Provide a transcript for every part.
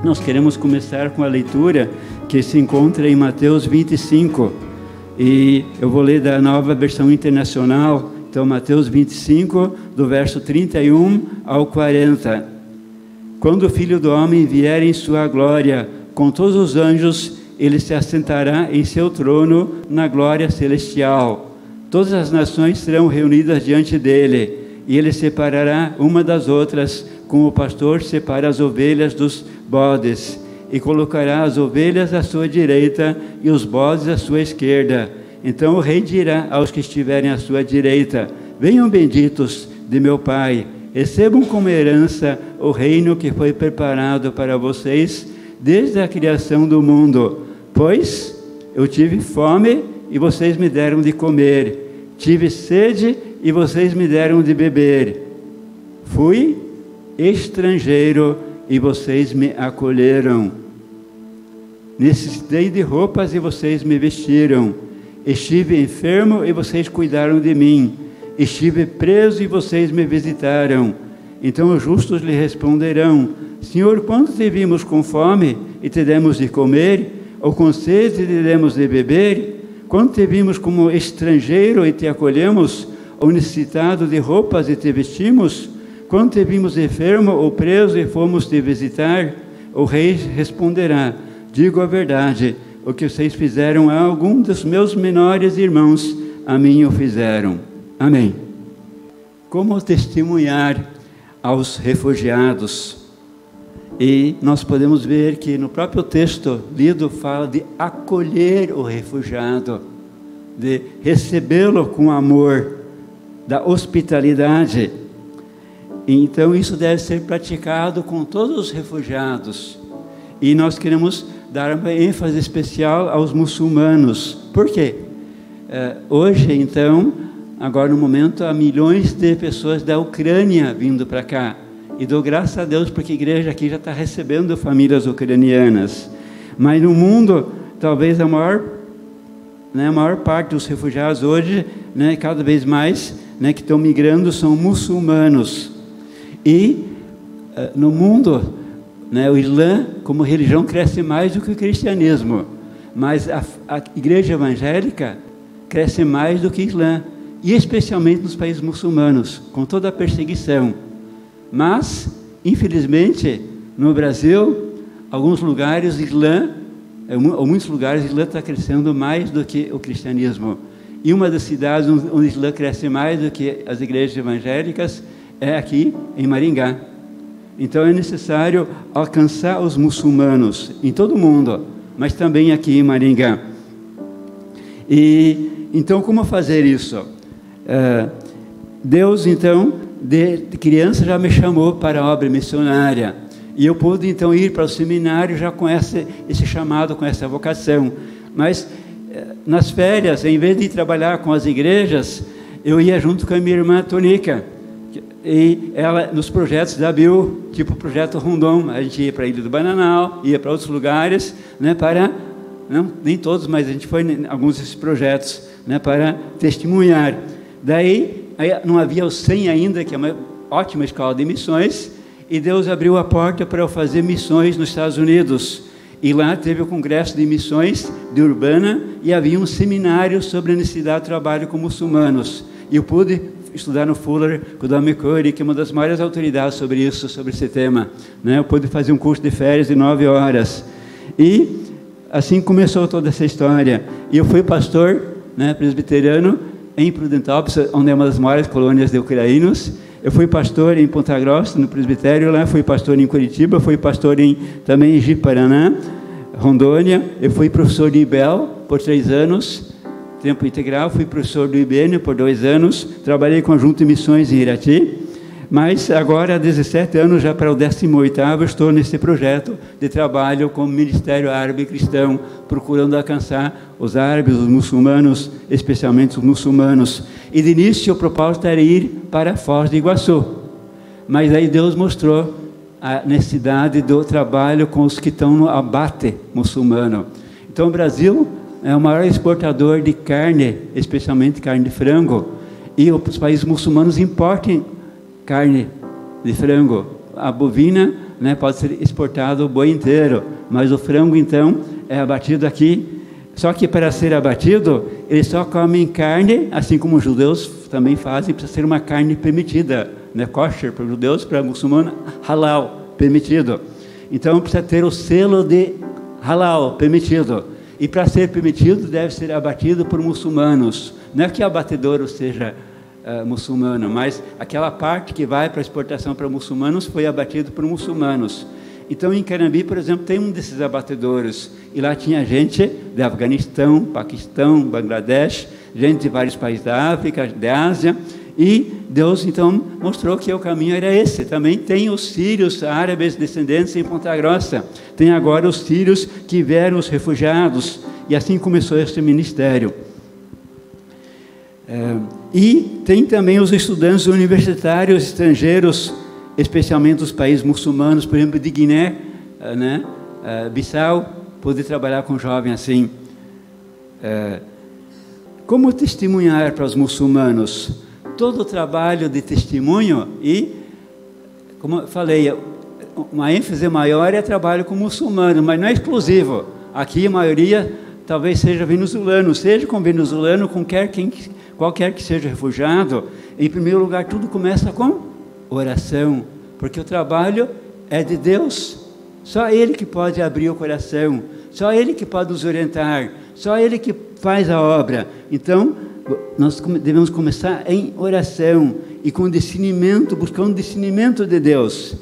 Nós queremos começar com a leitura que se encontra em Mateus 25. E eu vou ler da Nova Versão Internacional. Então, Mateus 25, do verso 31 ao 40. Quando o Filho do Homem vier em sua glória, com todos os anjos, ele se assentará em seu trono na glória celestial. Todas as nações serão reunidas diante dele, e ele separará uma das outras, como o pastor separa as ovelhas dos bodes, e colocará as ovelhas à sua direita e os bodes à sua esquerda. Então o rei dirá aos que estiverem à sua direita: venham benditos de meu Pai, recebam como herança o reino que foi preparado para vocês desde a criação do mundo. Pois eu tive fome e vocês me deram de comer, tive sede e vocês me deram de beber, fui estrangeiro e vocês me acolheram, necessitei de roupas e vocês me vestiram, estive enfermo e vocês cuidaram de mim, estive preso e vocês me visitaram. Então os justos lhe responderão: Senhor, quando te vimos com fome e te demos de comer, ou com sede e te demos de beber? Quando te vimos como estrangeiro e te acolhemos, ou necessitado de roupas e te vestimos? Quando te vimos enfermo ou preso e fomos te visitar? O rei responderá: digo a verdade, o que vocês fizeram a algum dos meus menores irmãos, a mim o fizeram. Amém. Como testemunhar aos refugiados? E nós podemos ver que no próprio texto lido fala de acolher o refugiado, de recebê-lo com amor, da hospitalidade. Então isso deve ser praticado com todos os refugiados. E nós queremos dar uma ênfase especial aos muçulmanos. Por quê? Hoje, então, agora no momento, há milhões de pessoas da Ucrânia vindo para cá. E dou graças a Deus porque a igreja aqui já está recebendo famílias ucranianas. Mas no mundo, talvez a maior parte dos refugiados hoje, cada vez mais, que estão migrando, são muçulmanos. E no mundo, o Islã, como religião, cresce mais do que o cristianismo. Mas a igreja evangélica cresce mais do que o Islã. E especialmente nos países muçulmanos, com toda a perseguição. Mas, infelizmente, no Brasil, alguns lugares, ou muitos lugares, o Islã está crescendo mais do que o cristianismo. E uma das cidades onde o Islã cresce mais do que as igrejas evangélicas é aqui em Maringá. Então é necessário alcançar os muçulmanos em todo o mundo, mas também aqui em Maringá. E então como fazer isso? Deus, então, de criança já me chamou para a obra missionária, e eu pude então ir para o seminário já com esse chamado, com essa vocação. Mas nas férias, em vez de trabalhar com as igrejas, eu ia junto com a minha irmã Tonica, e ela nos projetos da Bill, tipo o projeto Rondon. A gente ia para a Ilha do Bananal, ia para outros lugares, nem todos, mas a gente foi em alguns desses projetos, para testemunhar. Daí não havia o SEM ainda, que é uma ótima escola de missões, e Deus abriu a porta para eu fazer missões nos Estados Unidos. E lá teve o Congresso de Missões de Urbana, e havia um seminário sobre a necessidade de trabalho com muçulmanos. E eu pude estudar no Fuller com o Dami Curry, que é uma das maiores autoridades sobre isso, sobre esse tema. Eu pude fazer um curso de férias de 9 horas. E assim começou toda essa história. E eu fui pastor presbiteriano em Prudentópolis, onde é uma das maiores colônias de ucranianos. Eu fui pastor em Ponta Grossa, no presbitério lá, fui pastor em Curitiba, fui pastor também em Ji-Paraná, Rondônia. Eu fui professor de IBEL por 3 anos, tempo integral, fui professor do IBN por 2 anos, trabalhei com a Junta de Missões em Irati, mas agora há 17 anos, já para o 18º, estou nesse projeto de trabalho com o Ministério Árabe Cristão, procurando alcançar os árabes, os muçulmanos, especialmente os muçulmanos. E de início o propósito era ir para Foz do Iguaçu, mas aí Deus mostrou a necessidade do trabalho com os que estão no abate muçulmano. Então o Brasil é o maior exportador de carne, especialmente carne de frango, e os países muçulmanos importam carne de frango. A bovina né, pode ser exportado o boi inteiro, mas o frango, então, é abatido aqui. Só que para ser abatido, eles só comem carne, assim como os judeus também fazem, precisa ser uma carne permitida, né, kosher para os judeus, para muçulmanos, halal, permitido. Então, precisa ter o selo de halal, permitido. E para ser permitido, deve ser abatido por muçulmanos. Não é que o abatedouro seja muçulmano, mas aquela parte que vai para exportação para muçulmanos foi abatido por muçulmanos. Então, em Carambi, por exemplo, tem um desses abatedouros. E lá tinha gente de Afeganistão, Paquistão, Bangladesh, gente de vários países da África, da Ásia. E Deus, então, mostrou que o caminho era esse. Também tem os sírios árabes descendentes em Ponta Grossa. Tem agora os sírios que vieram os refugiados. E assim começou esse ministério. E tem também os estudantes universitários estrangeiros, especialmente dos países muçulmanos, por exemplo, de Guiné, né? Bissau, poder trabalhar com jovem assim. Como testemunhar para os muçulmanos? Todo o trabalho de testemunho e, como eu falei, uma ênfase maior é trabalho com muçulmano, mas não é exclusivo. Aqui a maioria talvez seja venezuelano, seja com venezuelano, com qualquer que seja refugiado. Em primeiro lugar, tudo começa com oração, porque o trabalho é de Deus. Só Ele que pode abrir o coração, só Ele que pode nos orientar, só Ele que faz a obra. Então, nós devemos começar em oração e com discernimento, buscando o discernimento de Deus.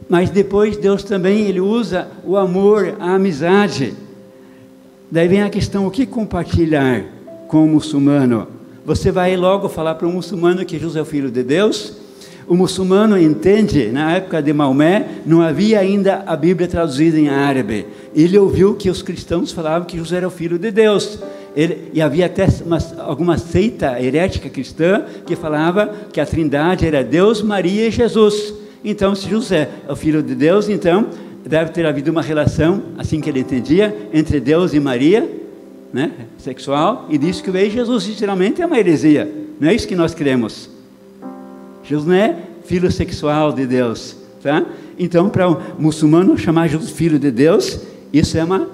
Mas depois Deus também, Ele usa o amor, a amizade. Daí vem a questão, o que compartilhar com o muçulmano? Você vai logo falar para o muçulmano que Jesus é o Filho de Deus? O muçulmano entende, na época de Maomé, não havia ainda a Bíblia traduzida em árabe. Ele ouviu que os cristãos falavam que Jesus era o Filho de Deus. E havia até alguma seita herética cristã que falava que a Trindade era Deus, Maria e Jesus. Então, se José é o Filho de Deus, então deve ter havido uma relação, assim que ele entendia, entre Deus e Maria, né, sexual, e disse que veio Jesus. Geralmente é uma heresia, não é isso que nós cremos. Jesus não é filho sexual de Deus, tá? Então, para o muçulmano chamar Jesus filho de Deus, isso é uma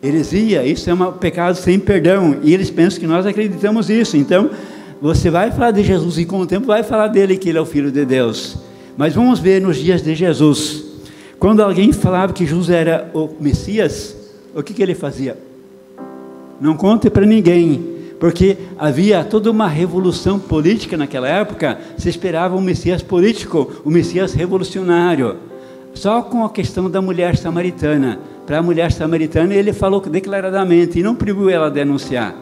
heresia, isso é um pecado sem perdão, e eles pensam que nós acreditamos isso. Então, você vai falar de Jesus e com o tempo vai falar dele que ele é o Filho de Deus. Mas vamos ver nos dias de Jesus, quando alguém falava que Jesus era o Messias, o que ele fazia? Não conte para ninguém, porque havia toda uma revolução política naquela época. Se esperava um Messias político, um Messias revolucionário. Só com a questão da mulher samaritana. Para a mulher samaritana ele falou declaradamente e não proibiu ela denunciar,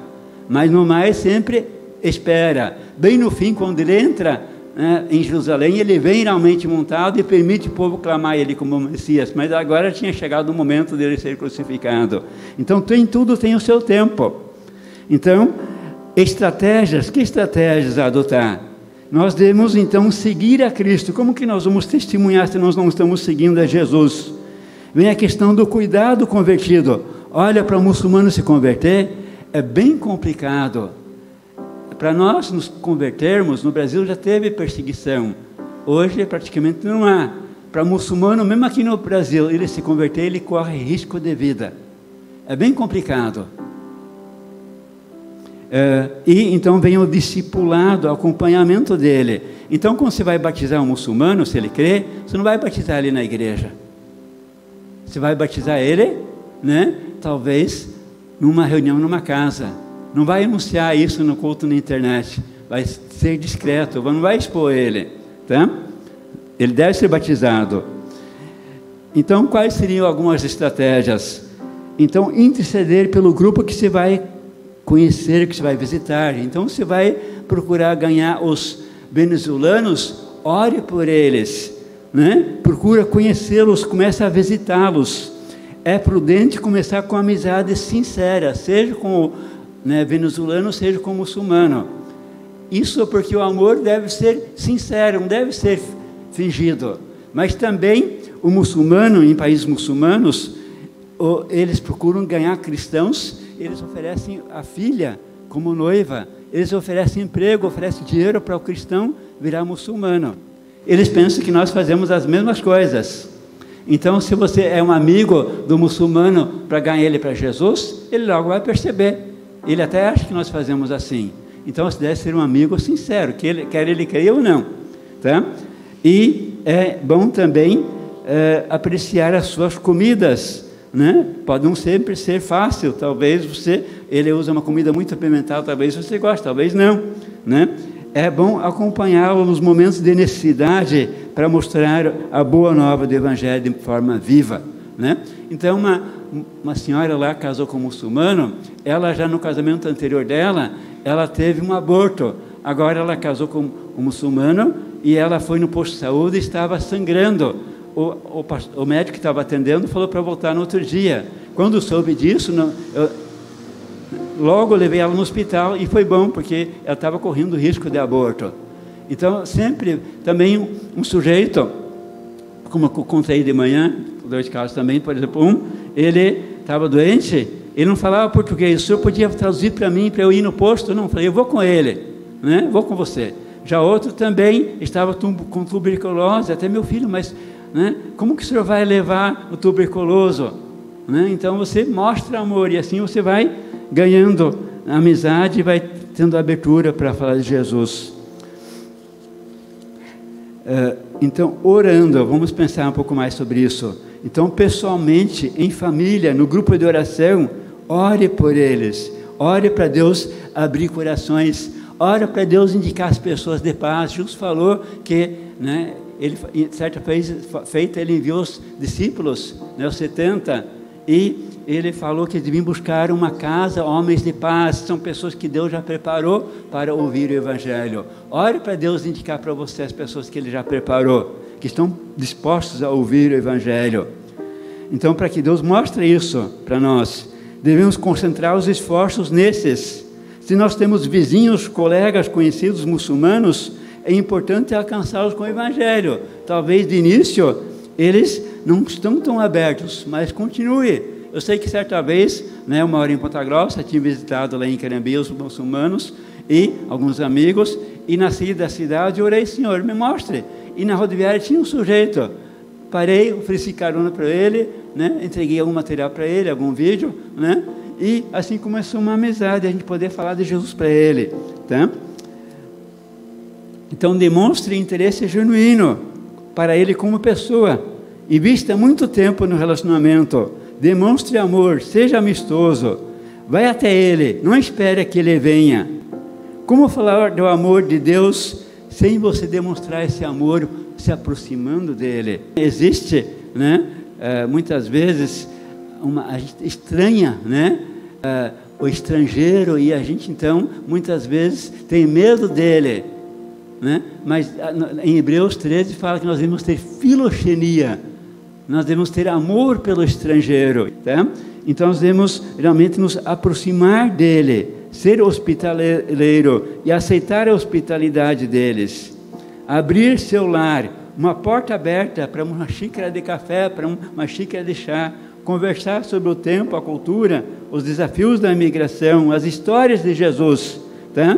mas no mais sempre espera. Bem no fim, quando ele entra, né, em Jerusalém, ele vem realmente montado e permite o povo clamar ele como Messias, mas agora tinha chegado o momento dele ser crucificado. Então tudo tem o seu tempo. Então, que estratégias adotar? Nós devemos então seguir a Cristo. Como que nós vamos testemunhar se nós não estamos seguindo a Jesus? Vem a questão do cuidado convertido. Olha, para o muçulmano se converter é bem complicado. Para nós nos convertermos, no Brasil já teve perseguição. Hoje praticamente não há. Para o muçulmano, mesmo aqui no Brasil, ele se converter, ele corre risco de vida. É bem complicado. E então vem o discipulado, o acompanhamento dele. Então, quando você vai batizar um muçulmano, se ele crê, você não vai batizar ele na igreja. Você vai batizar ele, né? Talvez numa reunião, numa casa. Não vai anunciar isso no culto na internet. Vai ser discreto, não vai expor ele, tá? Ele deve ser batizado. Então, quais seriam algumas estratégias? Então, interceder pelo grupo que você vai conhecer, que você vai visitar. Então, você vai procurar ganhar os venezuelanos, ore por eles, né? Procura conhecê-los, começa a visitá-los. É prudente começar com amizade sincera, seja com o venezuelano, seja com o muçulmano. Isso porque o amor deve ser sincero, não deve ser fingido. Mas também o muçulmano, em países muçulmanos, eles procuram ganhar cristãos. Eles oferecem a filha como noiva, eles oferecem emprego, oferecem dinheiro para o cristão virar muçulmano. Eles pensam que nós fazemos as mesmas coisas. Então, se você é um amigo do muçulmano para ganhar ele para Jesus, ele logo vai perceber. Ele até acha que nós fazemos assim. Então, você deve ser um amigo sincero, quer ele creia ou não. Tá? E é bom também apreciar as suas comidas, né? Pode não sempre ser fácil, talvez ele usa uma comida muito apimentada, talvez você goste, talvez não, né? É bom acompanhá-lo nos momentos de necessidade para mostrar a boa nova do Evangelho de forma viva, né? Então, uma senhora lá casou com um muçulmano, ela já no casamento anterior dela, ela teve um aborto, agora ela casou com um muçulmano e ela foi no posto de saúde e estava sangrando. O médico que estava atendendo falou para voltar no outro dia. Quando soube disso, logo levei ela no hospital e foi bom, porque ela estava correndo risco de aborto. Então, sempre também um sujeito, como eu contei de manhã, 2 casos também, por exemplo, ele estava doente, ele não falava português, o senhor podia traduzir para mim, para eu ir no posto? Não, eu falei, eu vou com ele, né? Vou com você. Já outro também estava com tuberculose, até meu filho, mas, né, como que o senhor vai levar o tuberculoso? Né? Então você mostra amor e assim você vai ganhando amizade e vai tendo abertura para falar de Jesus. Então, orando, vamos pensar um pouco mais sobre isso. Então, pessoalmente, em família, no grupo de oração, ore por eles, ore para Deus abrir corações, ore para Deus indicar as pessoas de paz. Jesus falou que, né, ele, certa feita, ele enviou os discípulos, né, os 70, e ele falou que deviam buscar uma casa, homens de paz, são pessoas que Deus já preparou para ouvir o Evangelho. Ore para Deus indicar para você as pessoas que Ele já preparou, que estão dispostos a ouvir o Evangelho. Então, para que Deus mostre isso para nós, devemos concentrar os esforços nesses. Se nós temos vizinhos, colegas, conhecidos muçulmanos, é importante alcançá-los com o Evangelho. Talvez de início eles não estão tão abertos, mas continue. Eu sei que certa vez, né, uma hora em Ponta Grossa, tinha visitado lá em Carambi os muçulmanos e alguns amigos, e na saída da cidade orei, Senhor, me mostre. E na rodoviária tinha um sujeito, parei, ofereci carona para ele, né, entreguei algum material para ele, algum vídeo, né, e assim começou uma amizade, a gente poder falar de Jesus para ele, tá? Então demonstre interesse genuíno para ele como pessoa, invista muito tempo no relacionamento, demonstre amor, seja amistoso, vai até ele, não espere que ele venha. Como falar do amor de Deus sem você demonstrar esse amor se aproximando dele? Existe, né, muitas vezes, a gente estranha, né, o estrangeiro, e a gente então, muitas vezes, tem medo dele, né? Mas em Hebreus 13 fala que nós devemos ter filoxenia, nós devemos ter amor pelo estrangeiro, tá? Então nós devemos realmente nos aproximar dele, ser hospitaleiro e aceitar a hospitalidade deles, abrir seu lar, uma porta aberta para uma xícara de café, para uma xícara de chá, conversar sobre o tempo, a cultura, os desafios da imigração, as histórias de Jesus, tá?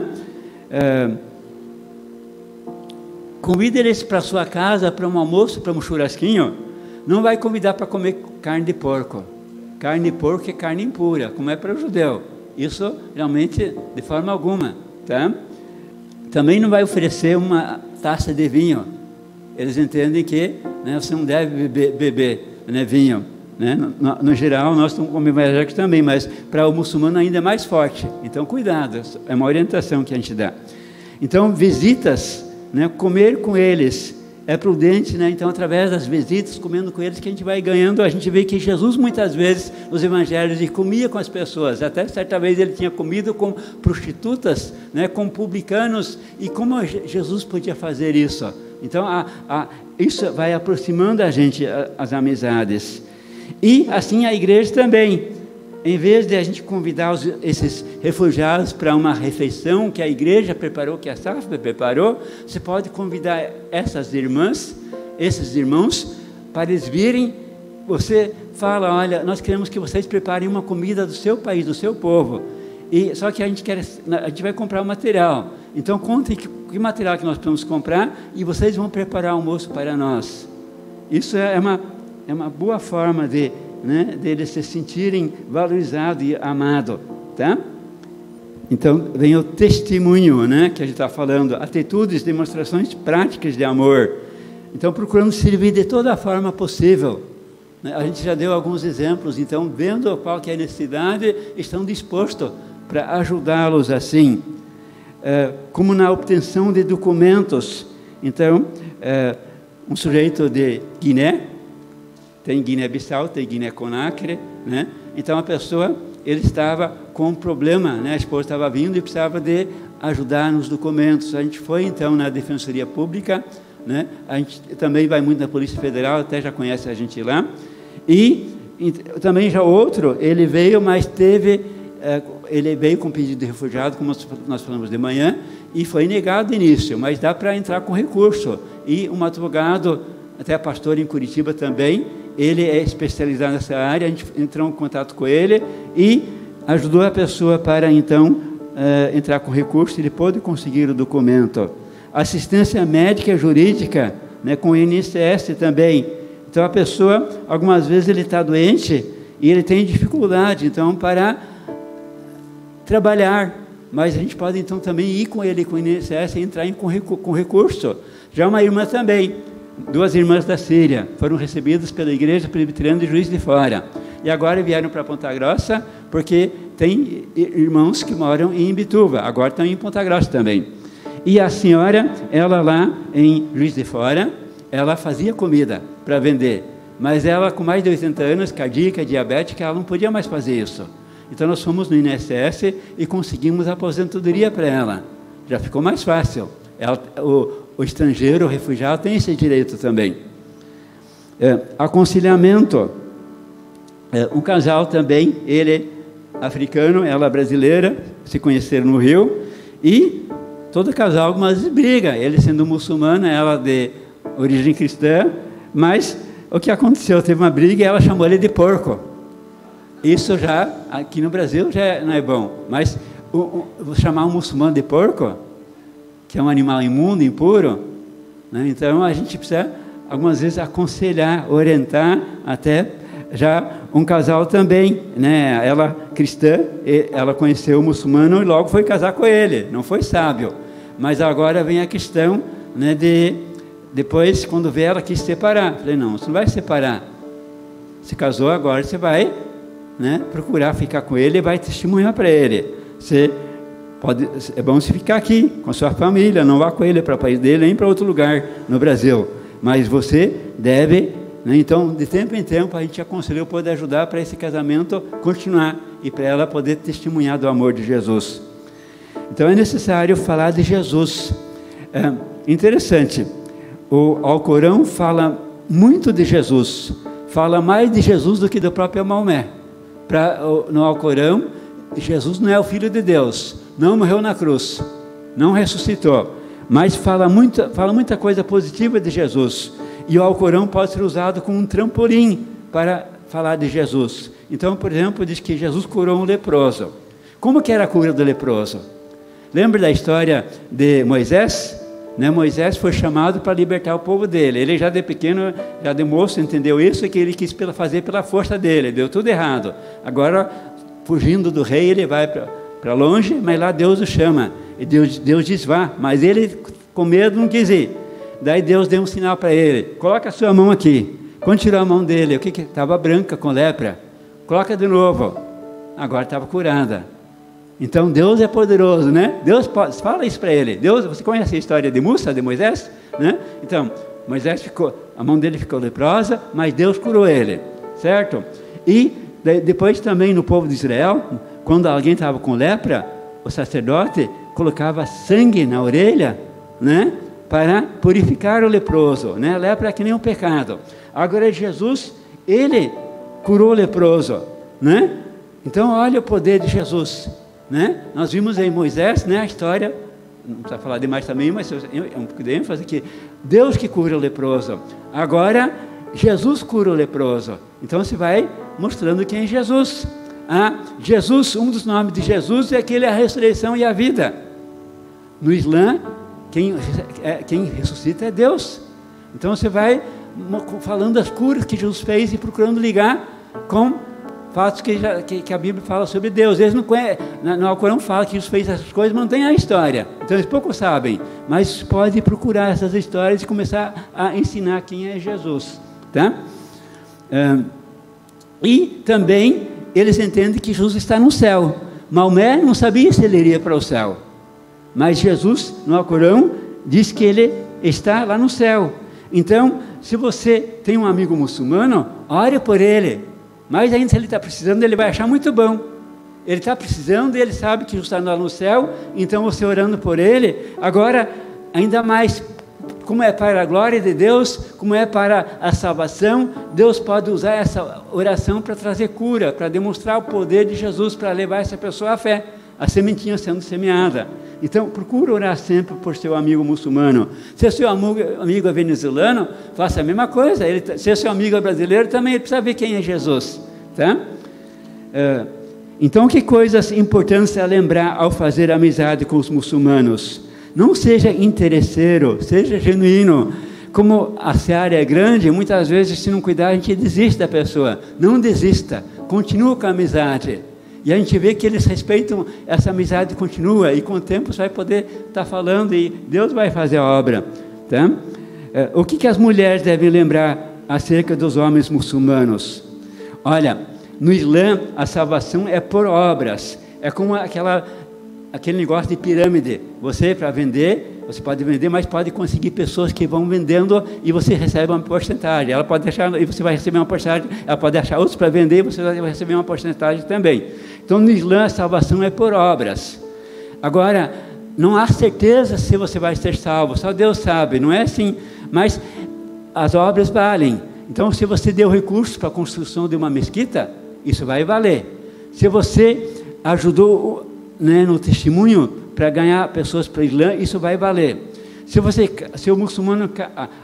Convida eles para sua casa, para um almoço, para um churrasquinho. Não vai convidar para comer carne de porco. Carne de porco é carne impura, como é para o judeu. Isso realmente de forma alguma, tá? Também não vai oferecer uma taça de vinho. Eles entendem que, né, você não deve beber, né, vinho, né? No geral, nós estamos comendo evangélicos também, mas para o muçulmano ainda é mais forte. Então, cuidado, é uma orientação que a gente dá. Então, visitas, né, comer com eles é prudente, né? Então, através das visitas, comendo com eles, que a gente vai ganhando. A gente vê que Jesus, muitas vezes, nos evangelhos, ele comia com as pessoas. Até certa vez ele tinha comido com prostitutas, né, com publicanos. E como Jesus podia fazer isso? Então, isso vai aproximando a gente, as amizades. E assim a igreja também. Em vez de a gente convidar esses refugiados para uma refeição que a igreja preparou, que a SAFB preparou, você pode convidar essas irmãs, esses irmãos, para eles virem. Você fala, olha, nós queremos que vocês preparem uma comida do seu país, do seu povo. E só que a gente vai comprar o material. Então contem que material que nós podemos comprar e vocês vão preparar o almoço para nós. Isso é uma é uma boa forma de, né, eles se sentirem valorizados e amados, tá? Então, vem o testemunho, né, que a gente está falando, atitudes, demonstrações práticas de amor. Então, procuramos servir de toda a forma possível. A gente já deu alguns exemplos, então, vendo qual que é a necessidade, estão dispostos para ajudá-los assim. Como na obtenção de documentos. Então, um sujeito de Guiné, tem Guiné-Bissau, tem Guiné-Conakry, né? Então, a pessoa, ele estava com um problema, né? A esposa estava vindo e precisava de ajudar nos documentos. A gente foi, então, na Defensoria Pública, né? A gente também vai muito na Polícia Federal, até já conhece a gente lá. E também já outro, ele veio, mas ele veio com pedido de refugiado, como nós falamos de manhã, e foi negado de início, mas dá para entrar com recurso. E um advogado, até pastor em Curitiba também, ele é especializado nessa área, a gente entrou em contato com ele e ajudou a pessoa para, então, entrar com recurso, ele pôde conseguir o documento. Assistência médica e jurídica, né, com o INSS também. Então, a pessoa, algumas vezes ele está doente e ele tem dificuldade, então, para trabalhar, mas a gente pode, então, também ir com ele, com o INSS, e entrar com recurso. Já uma irmã também, 2 irmãs da Síria, foram recebidas pela Igreja Presbiteriana de Juiz de Fora, e agora vieram para Ponta Grossa, porque tem irmãos que moram em Imbituva, agora estão em Ponta Grossa também. E a senhora, ela lá em Juiz de Fora, ela fazia comida para vender, mas ela com mais de 80 anos, cardíaca, diabética, ela não podia mais fazer isso. Então nós fomos no INSS e conseguimos a aposentadoria para ela. Já ficou mais fácil. O estrangeiro, o refugiado, tem esse direito também. Aconselhamento. Um casal também, ele africano, ela brasileira, se conheceram no Rio, e todo casal algumas vezes briga, ele sendo muçulmano, ela de origem cristã, mas o que aconteceu? Teve uma briga e ela chamou ele de porco. Isso já, aqui no Brasil, já não é bom, mas vou chamar um muçulmano de porco, que é um animal imundo, impuro, né? Então a gente precisa, algumas vezes, aconselhar, orientar, até já um casal também, né? Ela cristã, ela conheceu o muçulmano e logo foi casar com ele, não foi sábio, mas agora vem a questão, né, depois, quando vê, ela quis separar. Falei, não, você não vai separar, se casou, agora você vai, né, procurar ficar com ele e vai testemunhar para ele. É bom você ficar aqui com a sua família, não vá com ele para o país dele, nem para outro lugar no Brasil, mas você deve, né? Então, de tempo em tempo, a gente aconselhou poder ajudar para esse casamento continuar e para ela poder testemunhar do amor de Jesus. Então, é necessário falar de Jesus. Interessante, o Alcorão fala muito de Jesus, fala mais de Jesus do que do próprio Maomé. No Alcorão, Jesus não é o Filho de Deus, não morreu na cruz, não ressuscitou, mas fala muita coisa positiva de Jesus, e o Alcorão pode ser usado como um trampolim para falar de Jesus. Então, por exemplo, diz que Jesus curou um leproso. Como que era a cura do leproso? Lembra da história de Moisés? Né? Moisés foi chamado para libertar o povo dele, ele já de pequeno, já de moço, entendeu isso, que ele quis fazer pela força dele, deu tudo errado. Agora, fugindo do rei, ele vai para longe, mas lá Deus o chama, e Deus diz vá, mas ele com medo não quis ir. Daí Deus deu um sinal para ele, coloca a sua mão aqui. Quando tirou a mão dele, o que estava branca com lepra, coloca de novo, agora estava curada. Então Deus é poderoso, né? Deus fala isso para ele. Você conhece a história de Musa, de Moisés, né? Então Moisés a mão dele ficou leprosa, mas Deus curou ele, certo? E depois também no povo de Israel, quando alguém estava com lepra, o sacerdote colocava sangue na orelha, né, para purificar o leproso, né? A lepra é que nem um pecado. Agora Jesus, ele curou o leproso, né? Então olha o poder de Jesus, né? Nós vimos em Moisés, né, a história, não precisa falar demais também, mas é um pouco de ênfase que Deus que cura o leproso. Agora Jesus cura o leproso. Então você vai mostrando quem é Jesus. Jesus, um dos nomes de Jesus é que ele é a ressurreição e a vida. No Islã, quem ressuscita é Deus. Então você vai falando das curas que Jesus fez e procurando ligar com fatos que a Bíblia fala sobre Deus. Eles não conhecem, no Alcorão fala que Jesus fez essas coisas, mas não tem a história. Então eles pouco sabem, mas pode procurar essas histórias e começar a ensinar quem é Jesus, tá? E também eles entendem que Jesus está no céu. Maomé não sabia se ele iria para o céu, mas Jesus, no Alcorão, diz que ele está lá no céu. Então, se você tem um amigo muçulmano, ore por ele. Mas ainda se ele está precisando, ele vai achar muito bom. Ele está precisando e ele sabe que Jesus está lá no céu, então você orando por ele, agora, ainda mais, como é para a glória de Deus, como é para a salvação, Deus pode usar essa oração para trazer cura, para demonstrar o poder de Jesus, para levar essa pessoa à fé, a sementinha sendo semeada. Então, procura orar sempre por seu amigo muçulmano. Se seu amigo é venezuelano, faça a mesma coisa. Se seu amigo é brasileiro, também ele precisa ver quem é Jesus, tá? Então, que coisas importantes a lembrar ao fazer amizade com os muçulmanos? Não seja interesseiro, seja genuíno. Como a seara é grande, muitas vezes, se não cuidar, a gente desiste da pessoa. Não desista, continua com a amizade. E a gente vê que eles respeitam, essa amizade continua, e com o tempo você vai poder estar falando, e Deus vai fazer a obra, tá? O que as mulheres devem lembrar acerca dos homens muçulmanos? Olha, no Islã, a salvação é por obras, é como aquele negócio de pirâmide. Você, para vender, você pode vender, mas pode conseguir pessoas que vão vendendo e você recebe uma porcentagem. Ela pode deixar, e você vai receber uma porcentagem, ela pode deixar outros para vender e você vai receber uma porcentagem também. Então, no Islã, a salvação é por obras. Agora, não há certeza se você vai ser salvo, só Deus sabe, não é assim, mas as obras valem. Então, se você deu recursos para a construção de uma mesquita, isso vai valer. Se você ajudou, né, no testemunho para ganhar pessoas para o Islã, isso vai valer. Se o muçulmano,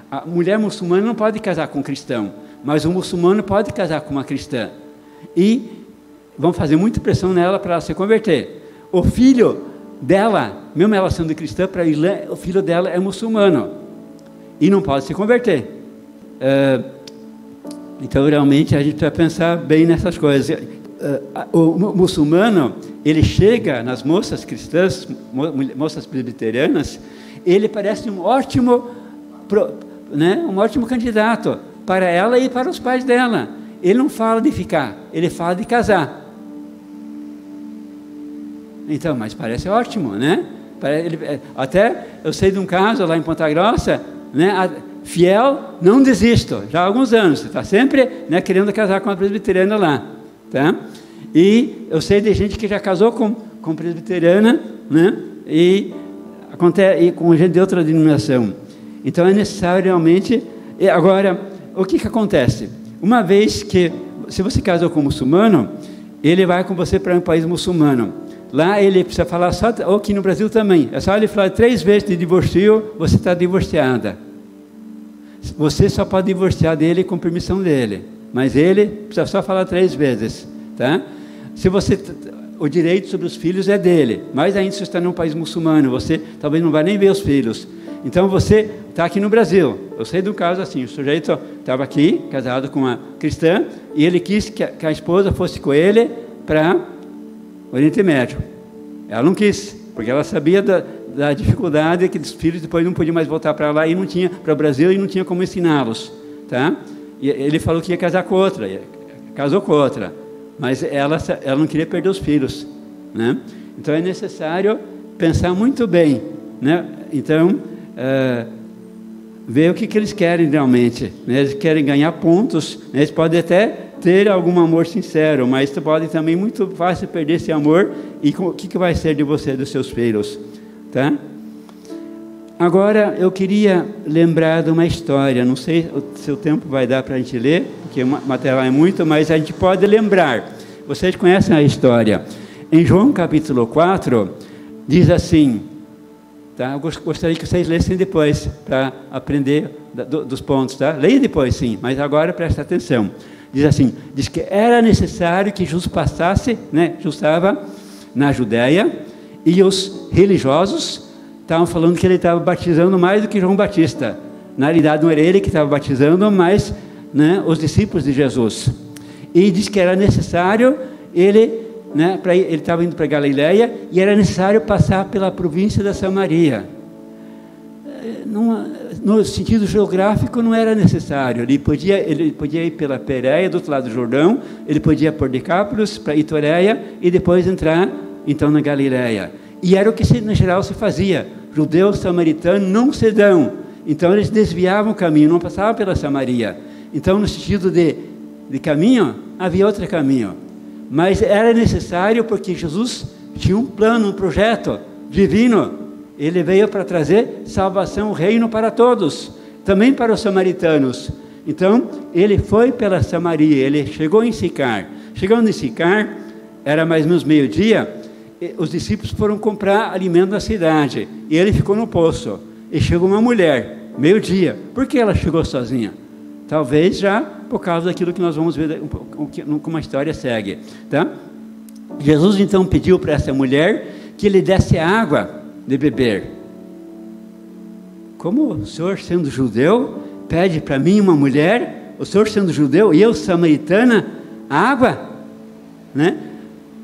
a mulher muçulmana não pode casar com um cristão, mas o muçulmano pode casar com uma cristã. E vão fazer muita pressão nela para ela se converter. O filho dela, mesmo ela sendo cristã, para o Islã, o filho dela é muçulmano e não pode se converter. Então, realmente, a gente precisa pensar bem nessas coisas. O muçulmano, ele chega nas moças cristãs, moças presbiterianas, ele parece um ótimo candidato para ela e para os pais dela. Ele não fala de ficar, ele fala de casar. Então, mas parece ótimo, né? Até eu sei de um caso lá em Ponta Grossa, né? Fiel, não desisto, já há alguns anos, está sempre, né, querendo casar com uma presbiteriana lá, tá? E eu sei de gente que já casou com presbiteriana, né? E com gente de outra denominação. Então é necessário realmente. Agora, o que acontece? Uma vez que, se você casou com um muçulmano, ele vai com você para um país muçulmano. Lá ele precisa falar só, ou aqui no Brasil também, é só ele falar 3 vezes de divórcio, você está divorciada. Você só pode divorciar dele com permissão dele, mas ele precisa só falar 3 vezes, tá? O direito sobre os filhos é dele, mas ainda se você está num país muçulmano, você talvez não vai nem ver os filhos. Então você está aqui no Brasil. Eu sei de um caso assim, o sujeito estava aqui, casado com uma cristã, e ele quis que a esposa fosse com ele para o Oriente Médio. Ela não quis, porque ela sabia da dificuldade que os filhos depois não podiam mais voltar para lá e não tinha para o Brasil e não tinha como ensiná-los, tá? E ele falou que ia casar com outra, casou com outra, mas ela não queria perder os filhos, né? Então é necessário pensar muito bem, né? Então ver o que eles querem realmente, né? Eles querem ganhar pontos, né? Eles podem até ter algum amor sincero, mas podem também muito fácil perder esse amor. E o que vai ser de você, dos seus filhos, tá? Agora eu queria lembrar de uma história, não sei se o tempo vai dar para a gente ler, porque o material é muito, mas a gente pode lembrar. Vocês conhecem a história. Em João capítulo 4, diz assim, tá? Eu gostaria que vocês lessem depois, para aprender dos pontos, tá? Leia depois, sim, mas agora presta atenção. Diz assim, diz que era necessário que Jesus passasse, né? Jesus estava na Judéia, e os religiosos estavam falando que ele estava batizando mais do que João Batista. Na realidade não era ele que estava batizando, mas, né, os discípulos de Jesus. E disse que era necessário ele estava indo para Galileia e era necessário passar pela província da Samaria. No sentido geográfico não era necessário, ele podia ir pela Pérea, do outro lado do Jordão, ele podia ir por Decápolis, para Itoreia e depois entrar então na Galileia. E era o que no geral se fazia, judeus samaritanos não se dão, então eles desviavam o caminho, não passavam pela Samaria. Então no sentido de caminho, havia outro caminho, mas era necessário porque Jesus tinha um plano, um projeto divino. Ele veio para trazer salvação, reino para todos, também para os samaritanos. Então, ele foi pela Samaria, ele chegou em Sicar. Chegando em Sicar, era mais ou menos meio-dia, os discípulos foram comprar alimento na cidade, e ele ficou no poço. E chegou uma mulher, meio-dia. Por que ela chegou sozinha? Talvez já por causa daquilo que nós vamos ver, como a história segue. Tá? Jesus então pediu para essa mulher que lhe desse água de beber. Como o senhor, sendo judeu, pede para mim, uma mulher, o senhor sendo judeu e eu samaritana, água, né?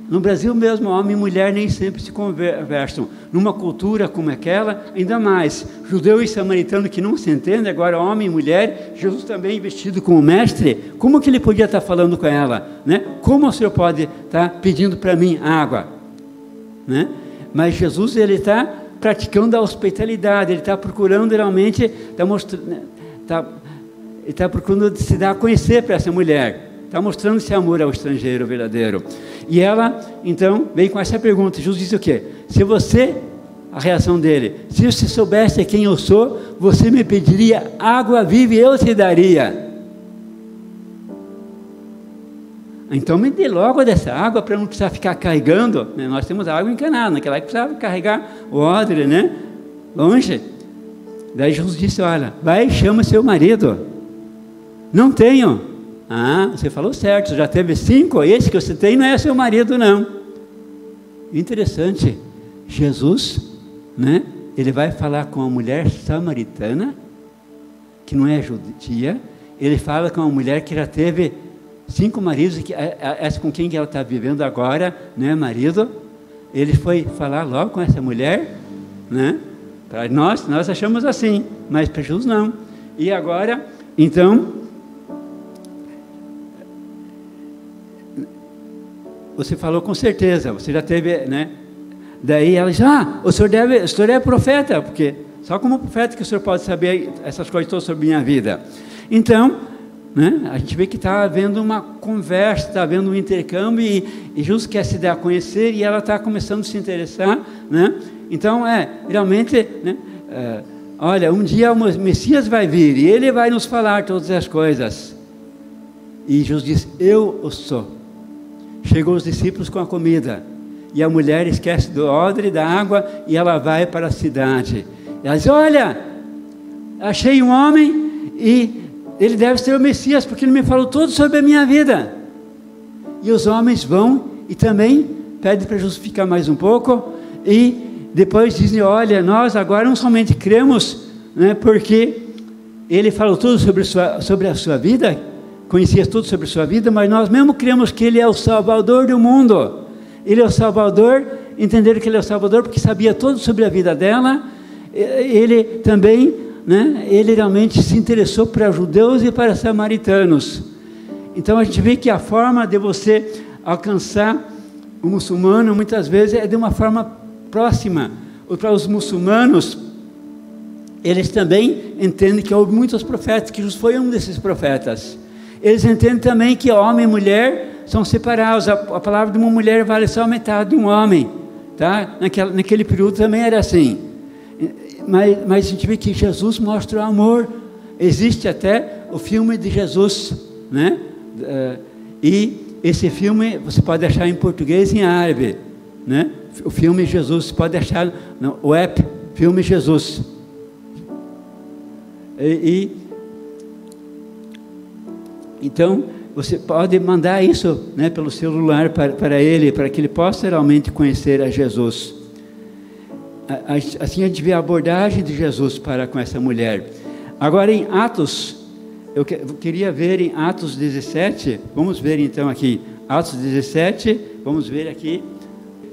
No Brasil mesmo, homem e mulher nem sempre se conversam. Numa cultura como aquela, ainda mais, judeu e samaritano que não se entendem, agora homem e mulher, Jesus também vestido como mestre, como que ele podia estar falando com ela, né? Como o senhor pode estar pedindo para mim água, né? Mas Jesus, ele está praticando a hospitalidade, ele está procurando realmente, está procurando se dar a conhecer para essa mulher, está mostrando esse amor ao estrangeiro verdadeiro. E ela, então, vem com essa pergunta. Jesus disse o quê? A reação dele, se você soubesse quem eu sou, você me pediria água viva e eu te daria. Então me dê logo dessa água para não precisar ficar carregando, né? Nós temos água encanada, naquela época precisava carregar o odre, né? Longe. Daí Jesus disse, olha, vai e chama seu marido. Não tenho. Ah, você falou certo, você já teve 5, esse que você tem não é seu marido não. Interessante, Jesus, né? Ele vai falar com uma mulher samaritana, que não é judia, ele fala com uma mulher que já teve 5 maridos, essa com quem ela está vivendo agora, né, marido. Ele foi falar logo com essa mulher, né? Para nós achamos assim, mas para Jesus não. E agora, então, você falou com certeza, você já teve, né? Daí ela diz, o senhor é profeta, porque só como profeta que o senhor pode saber essas coisas todas sobre minha vida. Então, né, a gente vê que está havendo uma conversa, está havendo um intercâmbio, e Jesus quer se dar a conhecer, e ela está começando a se interessar, né? Então, realmente, né, olha, um dia o Messias vai vir, e ele vai nos falar todas as coisas. E Jesus diz, eu o sou. Chegou os discípulos com a comida, e a mulher esquece do odre, da água, e ela vai para a cidade. Ela diz, olha, achei um homem, e ele deve ser o Messias, porque ele me falou tudo sobre a minha vida. E os homens vão, e também pedem para Jesus ficar mais um pouco, e depois dizem, olha, nós agora não somente cremos, né, porque ele falou tudo sobre a sua vida, conhecia tudo sobre a sua vida, mas nós mesmo cremos que ele é o Salvador do mundo. Ele é o Salvador, entenderam que ele é o Salvador porque sabia tudo sobre a vida dela. Ele também, né, ele realmente se interessou para judeus e para samaritanos. Então a gente vê que a forma de você alcançar o muçulmano muitas vezes é de uma forma próxima. Para os muçulmanos, eles também entendem que houve muitos profetas, que Jesus foi um desses profetas. Eles entendem também que homem e mulher são separados. A palavra de uma mulher vale só a metade de um homem, tá? Naquele período também era assim. Mas a gente vê que Jesus mostra o amor. Existe até o filme de Jesus, né? E esse filme você pode achar em português e em árabe, né? O filme Jesus, você pode achar no web, filme Jesus. Então, você pode mandar isso, né, pelo celular para ele, para que ele possa realmente conhecer a Jesus. Assim a gente vê a abordagem de Jesus para com essa mulher. Agora em Atos, eu queria ver em Atos 17, vamos ver então aqui, Atos 17, vamos ver aqui,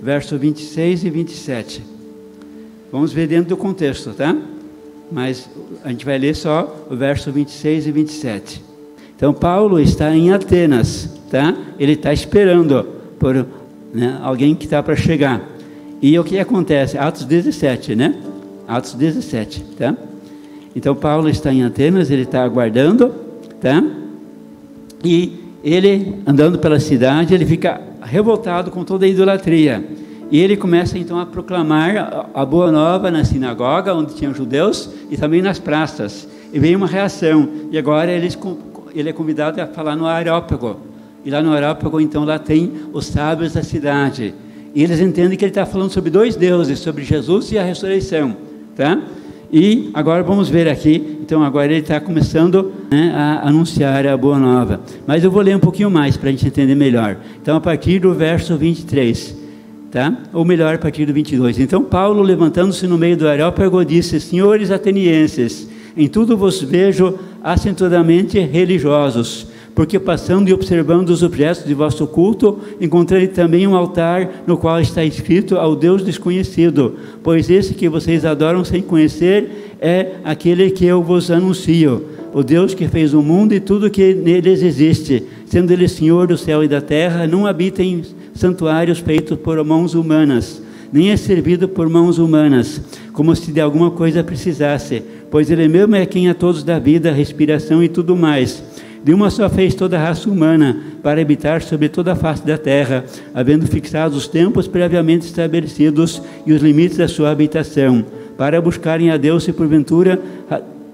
verso 26 e 27. Vamos ver dentro do contexto, tá? Mas a gente vai ler só o verso 26 e 27. Então Paulo está em Atenas, tá? Ele está esperando por alguém que está para chegar. E o que acontece? Atos 17, né? Atos 17, tá? Então Paulo está em Atenas, ele está aguardando, tá? E ele, andando pela cidade, ele fica revoltado com toda a idolatria. E ele começa então a proclamar a boa nova na sinagoga, onde tinham judeus, e também nas praças. E veio uma reação. E agora ele é convidado a falar no Areópago. E lá no Areópago, então, lá tem os sábios da cidade. E eles entendem que ele está falando sobre dois deuses, sobre Jesus e a ressurreição, tá? E agora vamos ver aqui, então agora ele está começando a anunciar a boa nova. Mas eu vou ler um pouquinho mais para a gente entender melhor. Então a partir do verso 23, tá? Ou melhor, a partir do 22. Então Paulo, levantando-se no meio do Areópago, disse: Senhores atenienses, em tudo vos vejo acentuadamente religiosos, porque passando e observando os objetos de vosso culto, encontrei também um altar no qual está escrito ao Deus desconhecido, pois esse que vocês adoram sem conhecer é aquele que eu vos anuncio, o Deus que fez o mundo e tudo que neles existe, sendo ele Senhor do céu e da terra, não habita em santuários feitos por mãos humanas, nem é servido por mãos humanas, como se de alguma coisa precisasse, pois ele mesmo é quem a todos dá vida, respiração e tudo mais. De uma só fez toda a raça humana, para habitar sobre toda a face da terra, havendo fixado os tempos previamente estabelecidos e os limites da sua habitação, para buscarem a Deus se porventura,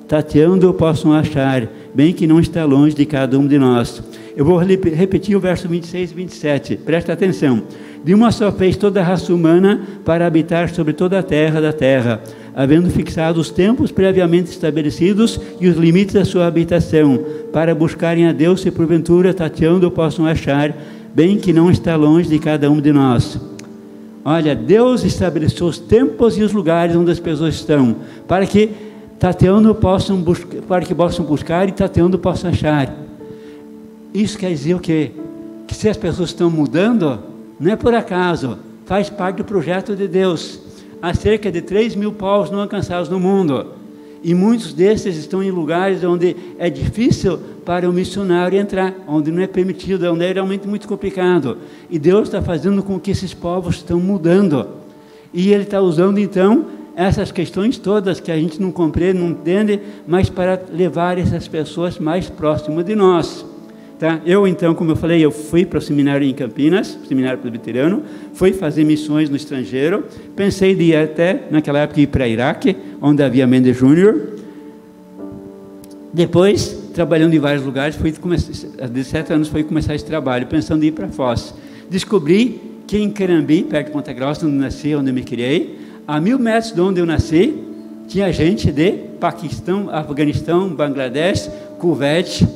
tateando, possam achar, bem que não está longe de cada um de nós. Eu vou repetir o verso 26 e 27, presta atenção. De uma só fez toda a raça humana, para habitar sobre toda a terra da terra, havendo fixado os tempos previamente estabelecidos e os limites da sua habitação, para buscarem a Deus se porventura, tateando, possam achar, bem que não está longe de cada um de nós. Olha, Deus estabeleceu os tempos e os lugares onde as pessoas estão, para que tateando possam buscar e tateando possam achar. Isso quer dizer o quê? Que se as pessoas estão mudando, não é por acaso, faz parte do projeto de Deus. Há cerca de 3.000 povos não alcançados no mundo, e muitos desses estão em lugares onde é difícil para o missionário entrar, onde não é permitido, onde é realmente muito complicado, e Deus está fazendo com que esses povos estão mudando, e Ele está usando então essas questões todas que a gente não compreende, não entende, mas para levar essas pessoas mais próximas de nós. Tá? Eu então, como eu falei, eu fui para o seminário em Campinas, seminário presbiteriano, fui fazer missões no estrangeiro, pensei de ir até, naquela época, ir para Iraque, onde havia Mendes Júnior. Depois, trabalhando em vários lugares, há 17 anos fui começar esse trabalho, pensando em ir para Foz. Descobri que em Carambi, perto de Ponta Grossa, onde eu nasci, onde eu me criei, a 1.000 metros de onde eu nasci, tinha gente de Paquistão, Afeganistão, Bangladesh, Kuwait,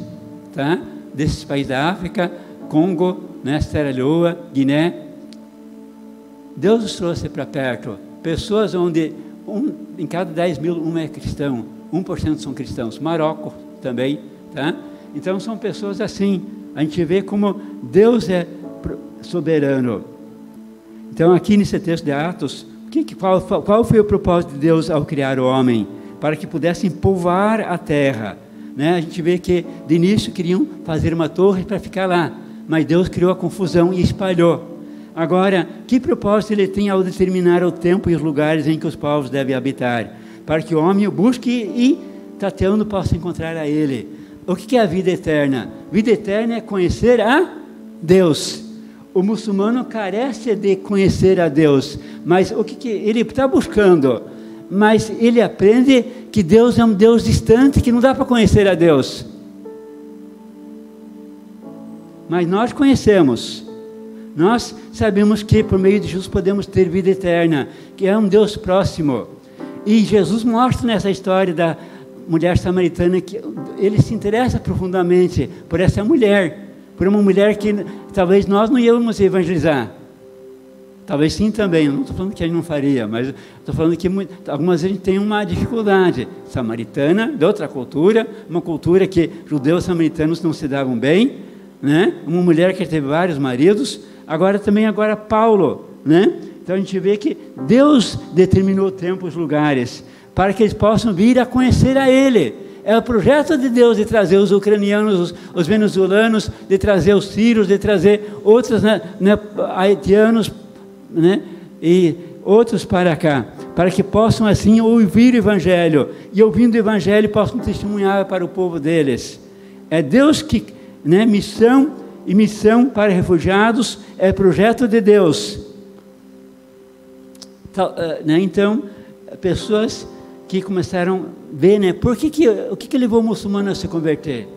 tá? Desses países da África, Congo, Sierra Leoa, Guiné. Deus nos trouxe para perto pessoas onde em cada 10.000 um é cristão, 1% são cristãos. Marrocos também, tá? Então são pessoas assim. A gente vê como Deus é soberano. Então aqui nesse texto de Atos, qual foi o propósito de Deus ao criar o homem? Para que pudessem povoar a terra. A gente vê que de início queriam fazer uma torre para ficar lá, mas Deus criou a confusão e espalhou. Agora, que propósito Ele tem ao determinar o tempo e os lugares em que os povos devem habitar? Para que o homem o busque e, tateando, possa encontrar a Ele. O que é a vida eterna? Vida eterna é conhecer a Deus. O muçulmano carece de conhecer a Deus, mas o que ele está buscando? Mas ele aprende que Deus é um Deus distante, que não dá para conhecer a Deus. Mas nós conhecemos. Nós sabemos que por meio de Jesus podemos ter vida eterna, que é um Deus próximo. E Jesus mostra nessa história da mulher samaritana que Ele se interessa profundamente por essa mulher, por uma mulher que talvez nós não íamos evangelizar. Talvez sim também, eu não estou falando que ele não faria, mas estou falando que algumas vezes tem uma dificuldade. Samaritana, de outra cultura, uma cultura que judeus e samaritanos não se davam bem, né? Uma mulher que teve vários maridos, agora Paulo, né? Então a gente vê que Deus determinou tempos, lugares, para que eles possam vir a conhecer a Ele. É o projeto de Deus de trazer os ucranianos, os venezuelanos, de trazer os sírios, de trazer outros, né, haitianos, né, e outros para cá, para que possam assim ouvir o Evangelho, e ouvindo o Evangelho possam testemunhar para o povo deles. É Deus que, né, missão para refugiados é projeto de Deus. Então, pessoas que começaram a ver, né, o que levou o muçulmano a se converter?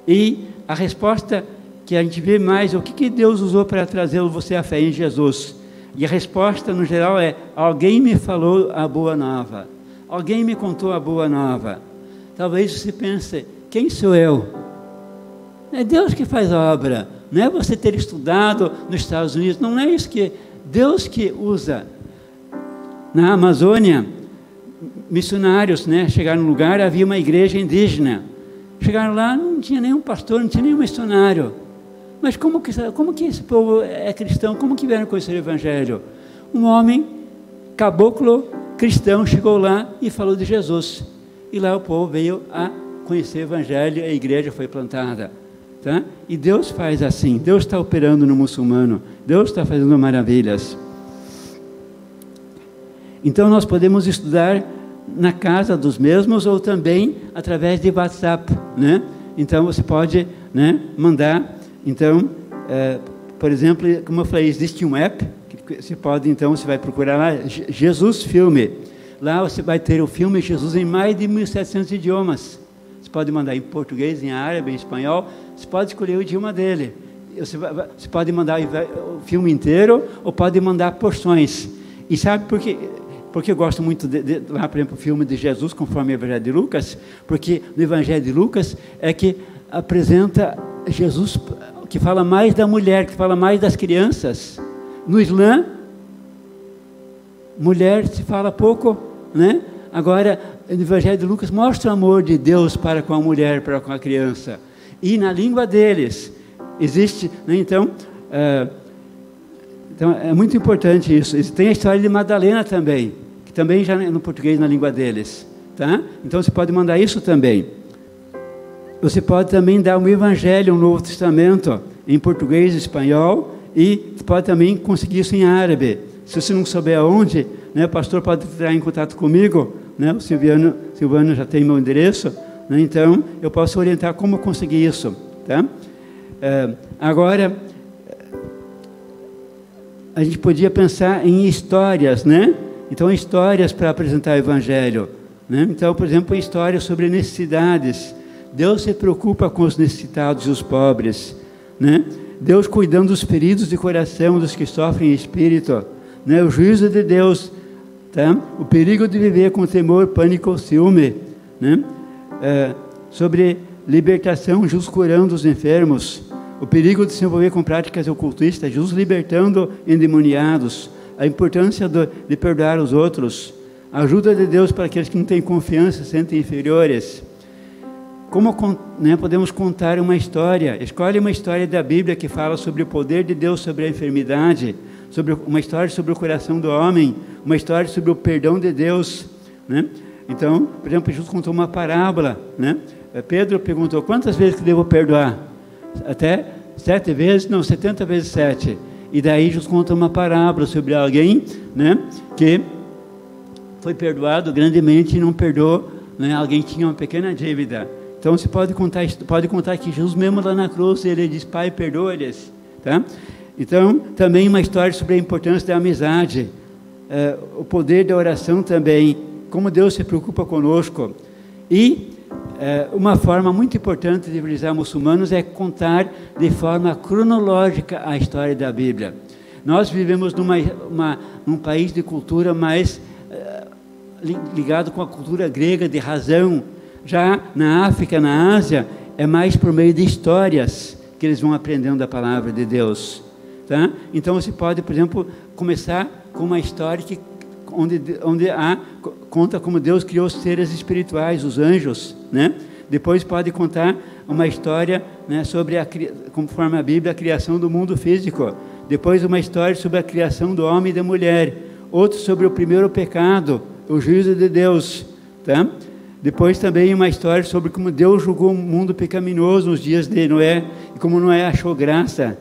E a resposta que a gente vê mais, o que Deus usou para trazer você à fé em Jesus? E a resposta, no geral, é: alguém me falou a boa nova. Alguém me contou a boa nova. Talvez você pense: quem sou eu? É Deus que faz a obra. Não é você ter estudado nos Estados Unidos. Não é isso que Deus que usa. Na Amazônia, missionários, né, chegaram num lugar, havia uma igreja indígena. Chegaram lá, não tinha nenhum pastor, não tinha nenhum missionário. Mas como que esse povo é cristão? Como que vieram conhecer o Evangelho? Um homem, caboclo, cristão, chegou lá e falou de Jesus. E lá o povo veio a conhecer o Evangelho, a igreja foi plantada. Tá? E Deus faz assim, Deus está operando no muçulmano, Deus está fazendo maravilhas. Então nós podemos estudar na casa dos mesmos ou também através de WhatsApp, né? Então você pode, né, mandar. Então, por exemplo, como eu falei, existe um app que você pode, então você vai procurar lá, Jesus Filme. Lá você vai ter o filme Jesus em mais de 1.700 idiomas. Você pode mandar em português, em árabe, em espanhol. Você pode escolher o idioma dele. Você pode mandar o filme inteiro ou pode mandar porções. E sabe por quê? Porque eu gosto muito lá, por exemplo, o filme de Jesus, conforme o Evangelho de Lucas, porque no Evangelho de Lucas é que apresenta Jesus, que fala mais da mulher, que fala mais das crianças. No Islã, mulher se fala pouco, né? Agora, no Evangelho de Lucas mostra o amor de Deus para com a mulher, para com a criança. E na língua deles existe, né? Então é muito importante isso. Tem a história de Madalena também, que também já é no português, na língua deles, tá? Então você pode mandar isso também. Você pode também dar um Evangelho, um Novo Testamento, em português, espanhol, e pode também conseguir isso em árabe. Se você não souber aonde, né, o pastor pode entrar em contato comigo, né? O Silvano já tem meu endereço, né? Então eu posso orientar como conseguir isso, tá? Agora, a gente podia pensar em histórias, né? Então, histórias para apresentar o Evangelho, né? Então, por exemplo, histórias sobre necessidades. Deus se preocupa com os necessitados e os pobres, né? Deus cuidando dos feridos de coração, dos que sofrem em espírito, né? O juízo de Deus, tá? O perigo de viver com temor, pânico ou ciúme, né? Sobre libertação, Jesus curando os enfermos, o perigo de se envolver com práticas ocultistas, Jesus libertando endemoniados, a importância de perdoar os outros, a ajuda de Deus para aqueles que não têm confiança, se sentem inferiores. Como, né, podemos contar uma história? Escolhe uma história da Bíblia que fala sobre o poder de Deus sobre a enfermidade, uma história sobre o coração do homem, uma história sobre o perdão de Deus, né? Então, por exemplo, Jesus contou uma parábola, né? Pedro perguntou: quantas vezes que devo perdoar? Até 7 vezes? Não, 70 vezes 7. E daí Jesus conta uma parábola sobre alguém, né, que foi perdoado grandemente e não perdoou, né? Alguém tinha uma pequena dívida. Então você pode contar que Jesus mesmo lá na cruz, ele diz: Pai, perdoa-lhes, tá? Então, também uma história sobre a importância da amizade, o poder da oração também, como Deus se preocupa conosco. E uma forma muito importante de evangelizar muçulmanos é contar de forma cronológica a história da Bíblia. Nós vivemos num país de cultura mais ligado com a cultura grega, de razão. Já na África, na Ásia, é mais por meio de histórias que eles vão aprendendo a palavra de Deus. tá? Então você pode, por exemplo, começar com uma história onde conta como Deus criou os seres espirituais, os anjos, né? Depois pode contar uma história, né, sobre, conforme a Bíblia, a criação do mundo físico. Depois uma história sobre a criação do homem e da mulher. Outro sobre o primeiro pecado, o juízo de Deus, tá? Depois também uma história sobre como Deus julgou o mundo pecaminoso nos dias de Noé e como Noé achou graça.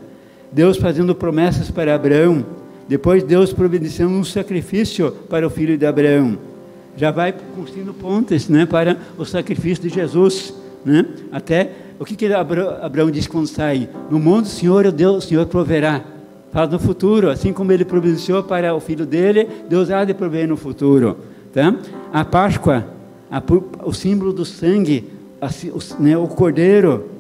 Deus fazendo promessas para Abraão. Depois Deus providenciando um sacrifício para o filho de Abraão. Já vai construindo pontes, né, para o sacrifício de Jesus, né? Até o que Abraão diz quando sai? No mundo o Senhor proverá. Fala no futuro, assim como ele providenciou para o filho dele, Deus há de prover no futuro, tá? A Páscoa, o símbolo do sangue, né, o cordeiro,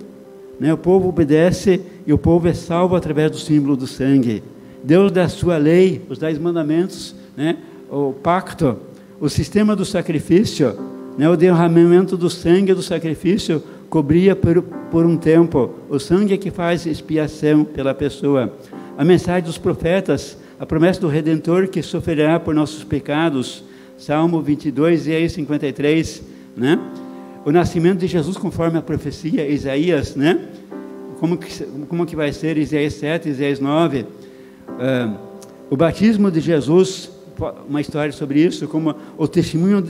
né, o povo obedece e o povo é salvo através do símbolo do sangue. Deus dá a sua lei, os 10 mandamentos, né, o pacto, o sistema do sacrifício, né, o derramamento do sangue do sacrifício cobria por um tempo. O sangue é que faz expiação pela pessoa. A mensagem dos profetas, a promessa do Redentor que sofrerá por nossos pecados, Salmo 22 e 53, né? O nascimento de Jesus conforme a profecia, Isaías, né? Como que vai ser, Isaías 7, Isaías 9, o batismo de Jesus, uma história sobre isso, como o testemunho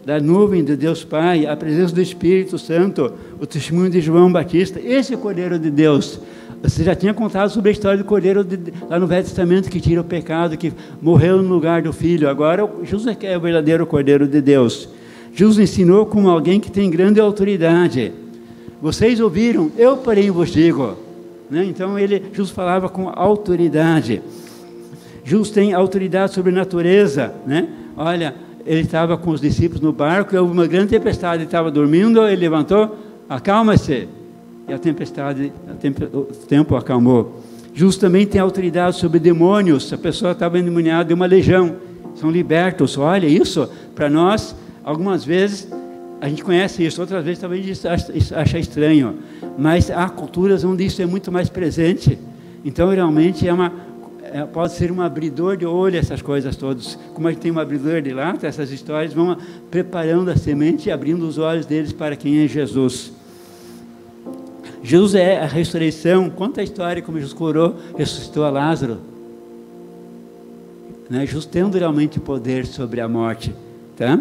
da nuvem de Deus Pai, a presença do Espírito Santo, o testemunho de João Batista, esse é o Cordeiro de Deus. Você já tinha contado sobre a história do Cordeiro lá no Velho Testamento, que tira o pecado, que morreu no lugar do Filho. Agora, Jesus é o verdadeiro Cordeiro de Deus. Jesus ensinou como alguém que tem grande autoridade. Vocês ouviram, eu porém vos digo. Né? Então, Jesus falava com autoridade. Jesus tem autoridade sobre a natureza. Né? Olha, ele estava com os discípulos no barco, houve uma grande tempestade, ele estava dormindo, ele levantou, acalma-se. E a tempestade, o tempo acalmou. Jesus também tem autoridade sobre demônios. A pessoa estava endemoniada de uma legião, são libertos. Olha isso, para nós, algumas vezes, a gente conhece isso, outras vezes talvez acha estranho, mas há culturas onde isso é muito mais presente. Então, realmente, pode ser um abridor de olho essas coisas todas. Como a gente tem um abridor de lata, essas histórias vão preparando a semente e abrindo os olhos deles para quem é Jesus. Jesus é a ressurreição. Conta a história como Jesus curou, ressuscitou a Lázaro. Né? Jesus tendo realmente poder sobre a morte. Tá?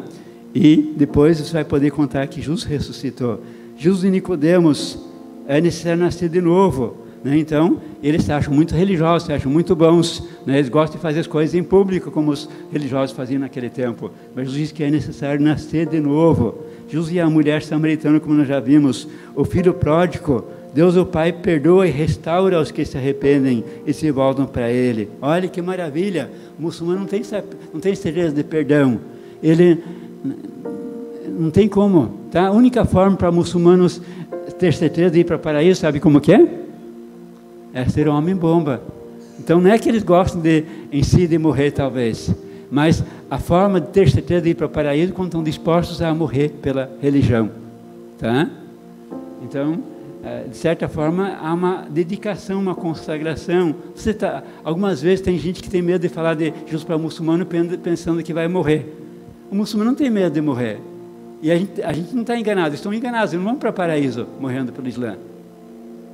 E depois você vai poder contar que Jesus ressuscitou. Jesus e Nicodemos, é necessário nascer de novo. Né? Então, eles se acham muito religiosos, se acham muito bons. Né? Eles gostam de fazer as coisas em público, como os religiosos faziam naquele tempo. Mas Jesus diz que é necessário nascer de novo. Jesus e a mulher samaritana, como nós já vimos, o filho pródigo, Deus o Pai perdoa e restaura os que se arrependem e se voltam para Ele. Olha que maravilha! O muçulmano não tem certeza de perdão. Ele não tem como. Tá? A única forma para muçulmanos ter certeza de ir para o paraíso, sabe como que é? É ser um homem-bomba. Então não é que eles gostam em si de morrer, talvez. Mas a forma de ter certeza de ir para o paraíso quando estão dispostos a morrer pela religião. Tá? Então, de certa forma, há uma dedicação, uma consagração. Algumas vezes tem gente que tem medo de falar de Jesus para muçulmano pensando que vai morrer. O muçulmano não tem medo de morrer. E a gente não está enganado, eles estão enganados, eles não vão para o paraíso morrendo pelo Islã.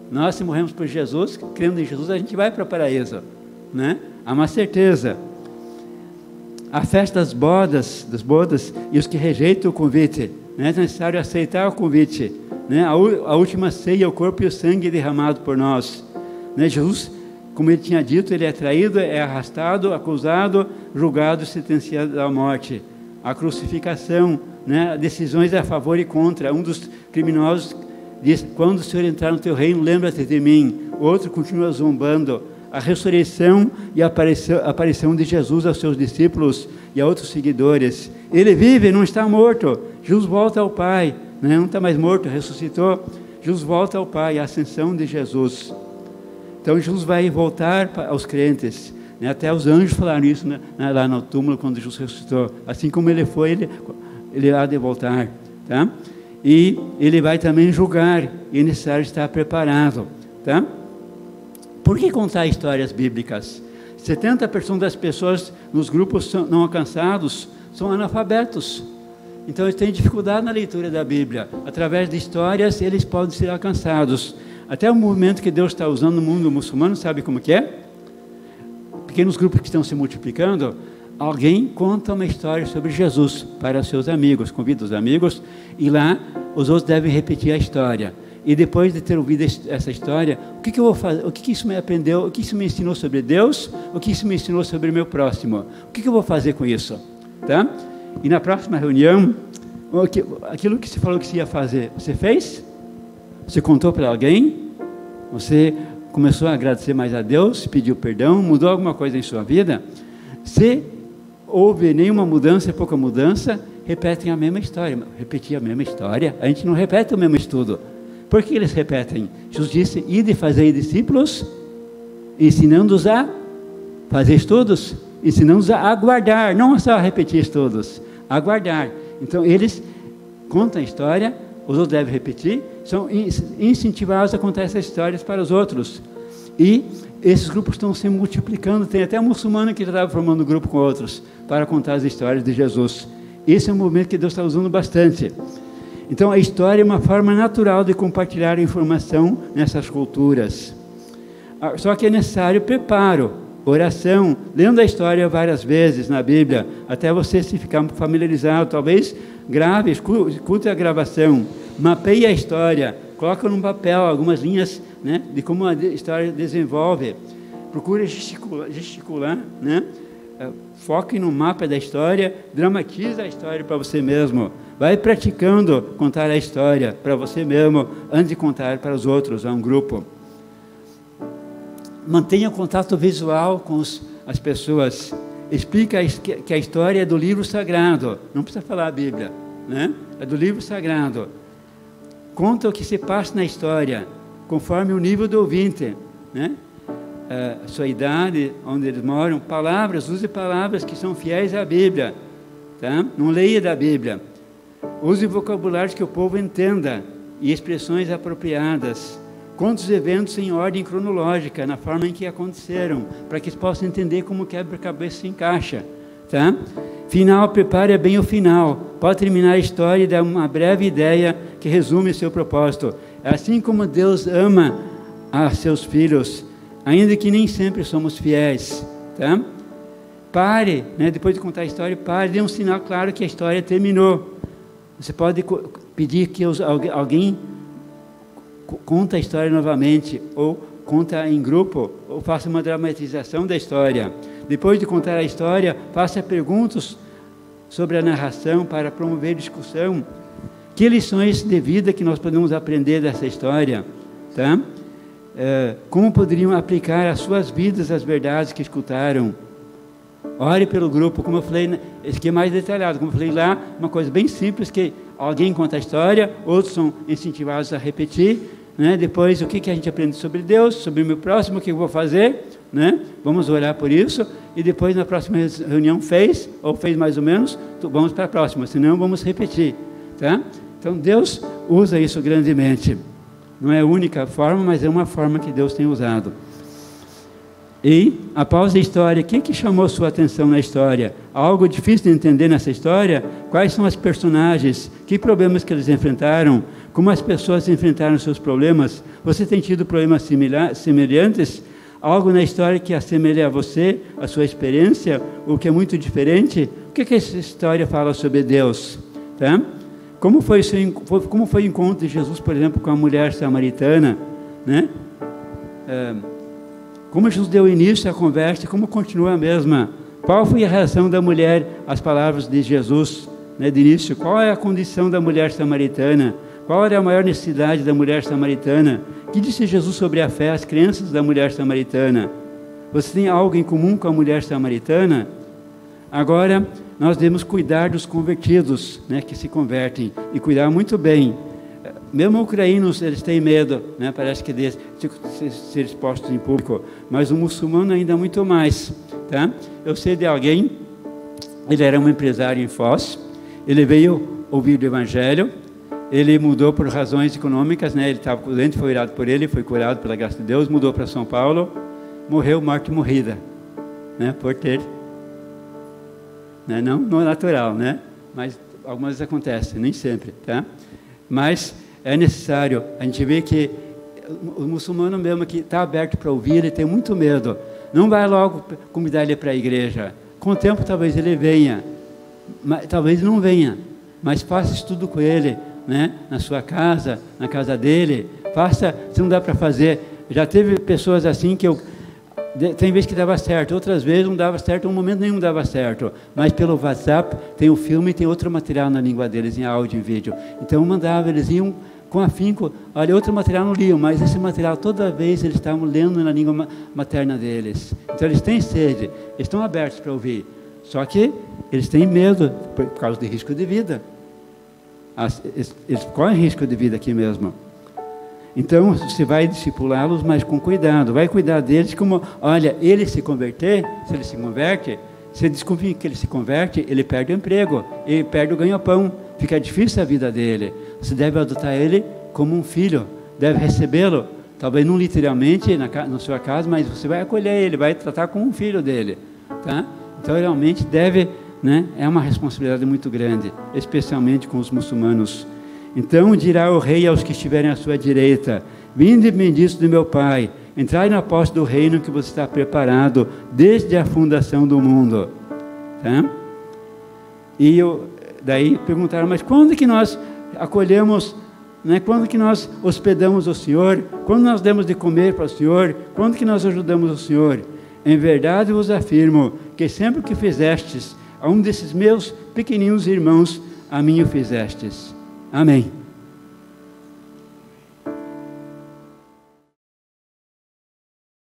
Nós, se morremos por Jesus, crendo em Jesus, a gente vai para o paraíso. Né? Há uma certeza. A festa das bodas e os que rejeitam o convite. Né? É necessário aceitar o convite. Né? A última ceia, o corpo e o sangue derramado por nós. Né? Jesus, como ele tinha dito, ele é traído, é arrastado, acusado, julgado e sentenciado à morte. A crucificação, né? Decisões a favor e contra. Um dos criminosos diz: quando o Senhor entrar no teu reino, lembra-te de mim. O outro continua zombando. A ressurreição e a aparição de Jesus aos seus discípulos e a outros seguidores. Ele vive, não está morto. Jesus volta ao Pai, né? Não está mais morto, ressuscitou. Jesus volta ao Pai, a ascensão de Jesus. Então Jesus vai voltar aos crentes. Né? Até os anjos falaram isso, né? Lá no túmulo quando Jesus ressuscitou. Assim como ele foi, ele há de voltar. Tá? E ele vai também julgar, e é necessário estar preparado. Tá? Por que contar histórias bíblicas? 70% das pessoas nos grupos não alcançados são analfabetos. Então eles têm dificuldade na leitura da Bíblia. Através de histórias eles podem ser alcançados. Até o movimento que Deus está usando no mundo muçulmano, sabe como que é? Pequenos grupos que estão se multiplicando, alguém conta uma história sobre Jesus para seus amigos, convida os amigos, e lá os outros devem repetir a história. E depois de ter ouvido essa história, o que eu vou fazer? O que isso me aprendeu? O que isso me ensinou sobre Deus? O que isso me ensinou sobre o meu próximo? O que eu vou fazer com isso? Tá? E na próxima reunião, aquilo que você falou que você ia fazer, você fez? Você contou para alguém? Você começou a agradecer mais a Deus? Pediu perdão? Mudou alguma coisa em sua vida? Se houve nenhuma mudança, pouca mudança, repetem a mesma história. Repetir a mesma história? A gente não repete o mesmo estudo. Por que eles repetem? Jesus disse, ide fazer discípulos, ensinando-os a fazer estudos, ensinando-os a aguardar, não só a repetir estudos, aguardar. Então eles contam a história, os outros devem repetir, são incentivados a contar essas histórias para os outros. E esses grupos estão se multiplicando, tem até um muçulmano que já estava formando um grupo com outros, para contar as histórias de Jesus. Esse é um movimento que Deus está usando bastante. Então, a história é uma forma natural de compartilhar informação nessas culturas. Só que é necessário preparo, oração, lendo a história várias vezes na Bíblia, até você se ficar familiarizado. Talvez grave, escute a gravação, mapeie a história, coloque num papel algumas linhas, né, de como a história desenvolve. Procure gesticular, né? Foque no mapa da história, dramatize a história para você mesmo. Vai praticando contar a história para você mesmo, antes de contar para os outros, a um grupo. Mantenha contato visual com as pessoas. Explica que a história é do livro sagrado. Não precisa falar a Bíblia, né? É do livro sagrado. Conta o que se passa na história, conforme o nível do ouvinte, né? A sua idade, onde eles moram. Palavras, use palavras que são fiéis à Bíblia, tá? Não leia da Bíblia. Use vocabulários que o povo entenda e expressões apropriadas. Conte os eventos em ordem cronológica, na forma em que aconteceram, para que eles possam entender como o quebra-cabeça se encaixa. Tá? Final, prepare bem o final. Pode terminar a história e dar uma breve ideia que resume o seu propósito. Assim como Deus ama a seus filhos, ainda que nem sempre somos fiéis. Tá? Pare, né? Depois de contar a história, pare, dê um sinal claro que a história terminou. Você pode pedir que alguém conte a história novamente, ou conta em grupo, ou faça uma dramatização da história. Depois de contar a história, faça perguntas sobre a narração para promover discussão. Que lições de vida que nós podemos aprender dessa história? Tá? Como poderiam aplicar às suas vidas as verdades que escutaram? Ore pelo grupo, como eu falei, esse aqui é mais detalhado, como eu falei lá, uma coisa bem simples, que alguém conta a história, outros são incentivados a repetir, né? Depois, o que a gente aprende sobre Deus, sobre o meu próximo, o que eu vou fazer, né? Vamos orar por isso, e depois na próxima reunião fez, ou fez mais ou menos, vamos para a próxima, senão vamos repetir, tá? Então Deus usa isso grandemente, não é a única forma, mas é uma forma que Deus tem usado. E, após a história, o que chamou sua atenção na história? Algo difícil de entender nessa história? Quais são os personagens? Que problemas que eles enfrentaram? Como as pessoas enfrentaram seus problemas? Você tem tido problemas semelhantes? Algo na história que assemelha a você, a sua experiência? O que é muito diferente? O que essa história fala sobre Deus? Tá? Como foi o encontro de Jesus, por exemplo, com a mulher samaritana? Né? Como Jesus deu início à conversa, como continua a mesma? Qual foi a reação da mulher às palavras de Jesus, né, de início? Qual é a condição da mulher samaritana? Qual era a maior necessidade da mulher samaritana? O que disse Jesus sobre a fé, as crenças da mulher samaritana? Você tem algo em comum com a mulher samaritana? Agora, nós devemos cuidar dos convertidos, né, que se convertem, e cuidar muito bem. Mesmo ucranianos, eles têm medo, né? Parece que de ser expostos em público, mas o muçulmano ainda muito mais. Tá? Eu sei de alguém, ele era um empresário em Foz, ele veio ouvir o Evangelho, ele mudou por razões econômicas, né? Ele estava doente, foi orado por ele, foi curado pela graça de Deus, mudou para São Paulo, morreu morte morrida, né? Por ter, né? Não natural, né? Mas algumas vezes acontece, nem sempre, tá? Mas é necessário, a gente vê que o muçulmano mesmo que está aberto para ouvir, ele tem muito medo. Não vai logo convidar ele para a igreja. Com o tempo talvez ele venha, mas, talvez não venha, mas faça estudo com ele, né? Na sua casa, na casa dele. Faça, se não dá para fazer. Já teve pessoas assim que tem vezes que dava certo, outras vezes não dava certo, um momento nenhum dava certo. Mas pelo WhatsApp tem o filme e tem outro material na língua deles, em áudio, em vídeo. Então eu mandava, eles iam com afinco, olha, outro material não liam, mas esse material toda vez eles estavam lendo na língua materna deles. Então eles têm sede, eles estão abertos para ouvir. Só que eles têm medo por causa de risco de vida. Eles correm risco de vida aqui mesmo. Então você vai discipulá-los, mas com cuidado. Vai cuidar deles como, olha, ele se converter, se ele se converte, se desconfia que ele se converte, ele perde o emprego, ele perde o ganha-pão, fica difícil a vida dele. Você deve adotar ele como um filho, deve recebê-lo, talvez não literalmente na sua casa, mas você vai acolher ele, vai tratar como um filho dele, tá? Então realmente deve, né? É uma responsabilidade muito grande, especialmente com os muçulmanos. Então dirá o rei aos que estiverem à sua direita: vinde benditos do meu Pai, entrai na posse do reino que você está preparado desde a fundação do mundo. Tá? E daí perguntaram, mas quando que nós acolhemos, né? Quando que nós hospedamos o Senhor? Quando nós demos de comer para o Senhor? Quando que nós ajudamos o Senhor? Em verdade vos afirmo que sempre que fizestes a um desses meus pequeninos irmãos, a mim o fizestes. Amém.